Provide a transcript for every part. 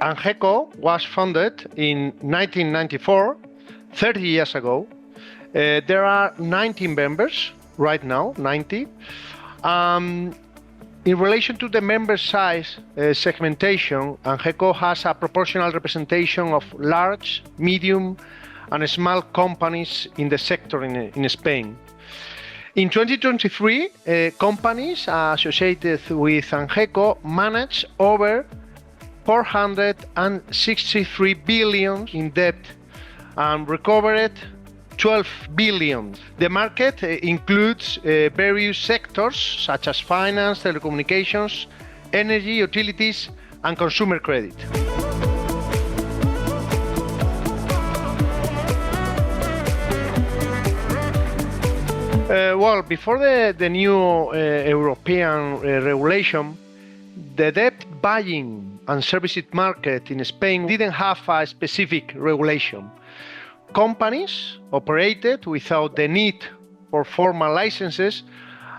ANGECO was founded in 1994, 30 years ago. There are 19 members right now, 90. In relation to the member size segmentation, ANGECO has a proportional representation of large, medium, and small companies in the sector in Spain. In 2023, companies associated with ANGECO managed over 463 billion in debt and recovered 12 billion. The market includes various sectors such as finance, telecommunications, energy, utilities, and consumer credit. Well, before the new European regulation, the debt buying and servicing market in Spain didn't have a specific regulation. Companies operated without the need for formal licenses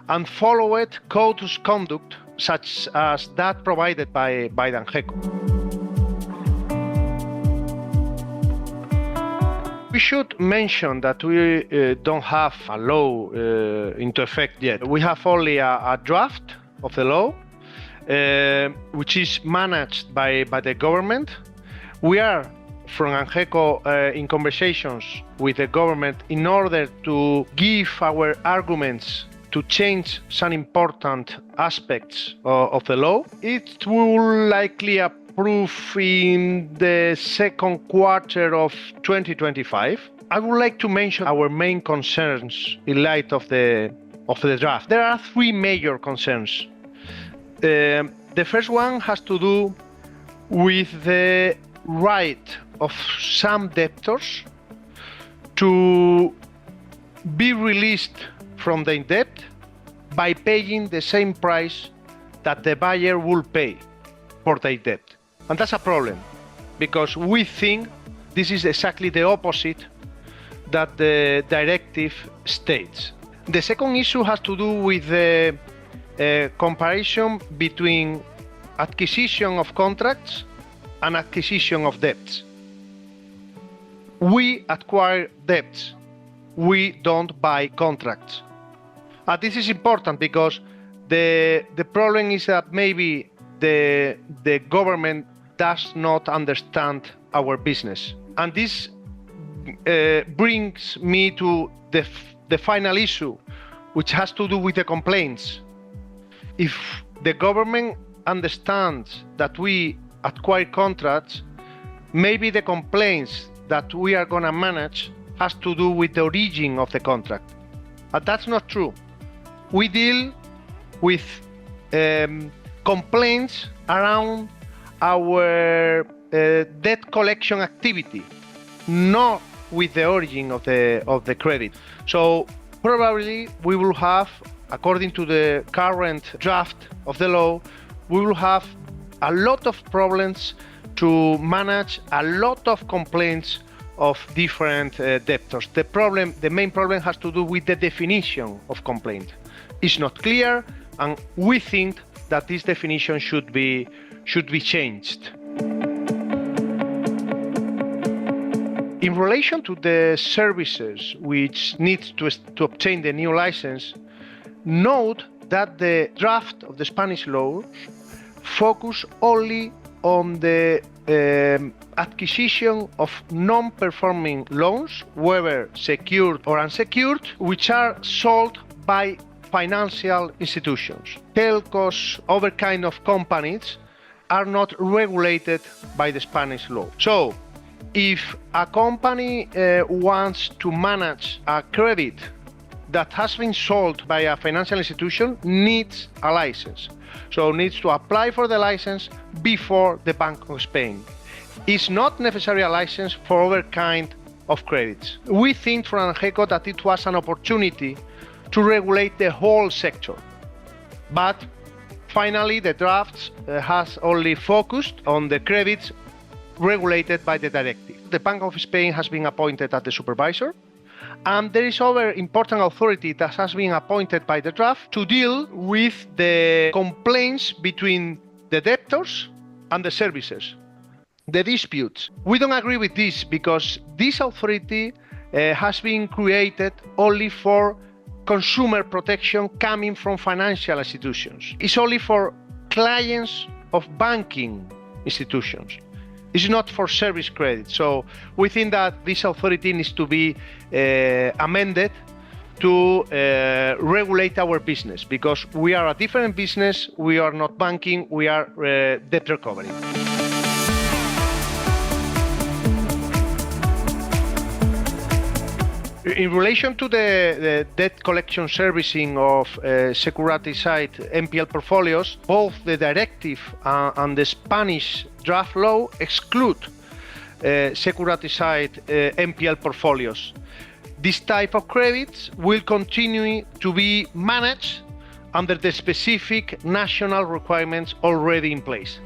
and followed codes of conduct such as that provided by the ANGECO. We should mention that we don't have a law into effect yet. We have only a draft of the law, which is managed by the government. We are from ANGECO in conversations with the government in order to give our arguments to change some important aspects of the law. It will likely approve in the second quarter of 2025. I would like to mention our main concerns in light of the draft. There are three major concerns. The first one has to do with the right of some debtors to be released from the debt by paying the same price that the buyer will pay for their debt. And that's a problem, because we think this is exactly the opposite that the directive states. The second issue has to do with the comparison between acquisition of contracts and acquisition of debts. We acquire debts, we don't buy contracts. This is important because the problem is that maybe the government does not understand our business. And this brings me to the final issue, which has to do with the complaints. If the government understands that we acquire contracts, maybe the complaints that we are going to manage has to do with the origin of the contract. But that's not true. We deal with complaints around our debt collection activity, not with the origin of the credit. So probably we will have, according to the current draft of the law, we will have a lot of problems to manage a lot of complaints of different debtors. The main problem has to do with the definition of complaint. It's not clear, and we think that this definition should be changed. In relation to the services which need to obtain the new license, note that the draft of the Spanish law focus only on the acquisition of non-performing loans, whether secured or unsecured, which are sold by financial institutions. Telcos, other kind of companies are not regulated by the Spanish law. So, if a company wants to manage a credit that has been sold by a financial institution, needs a license. So needs to apply for the license before the Bank of Spain. It's not necessarily a license for other kind of credits. We think from ANGECO that it was an opportunity to regulate the whole sector. But finally, the draft has only focused on the credits regulated by the directive. The Bank of Spain has been appointed as the supervisor, and there is other important authority that has been appointed by the draft to deal with the complaints between the debtors and the servicers. the disputes. We don't agree with this because this authority has been created only for consumer protection coming from financial institutions. It's only for clients of banking institutions. It's not for service credit. So we think that this authority needs to be amended to regulate our business, because we are a different business. We are not banking, we are debt recovery. In relation to the debt collection servicing of securitized NPL portfolios, both the directive and the Spanish draft law exclude securitized NPL portfolios. This type of credits will continue to be managed under the specific national requirements already in place.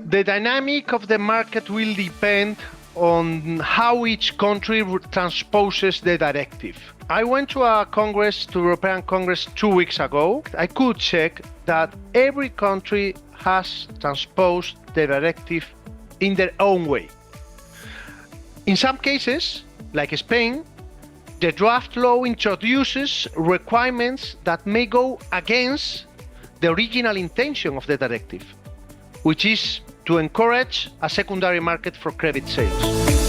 The dynamic of the market will depend on how each country transposes the directive. I went to a Congress, to European Congress 2 weeks ago. I could check that every country has transposed the directive in their own way. In some cases, like Spain, the draft law introduces requirements that may go against the original intention of the directive, which is to encourage a secondary market for credit sales.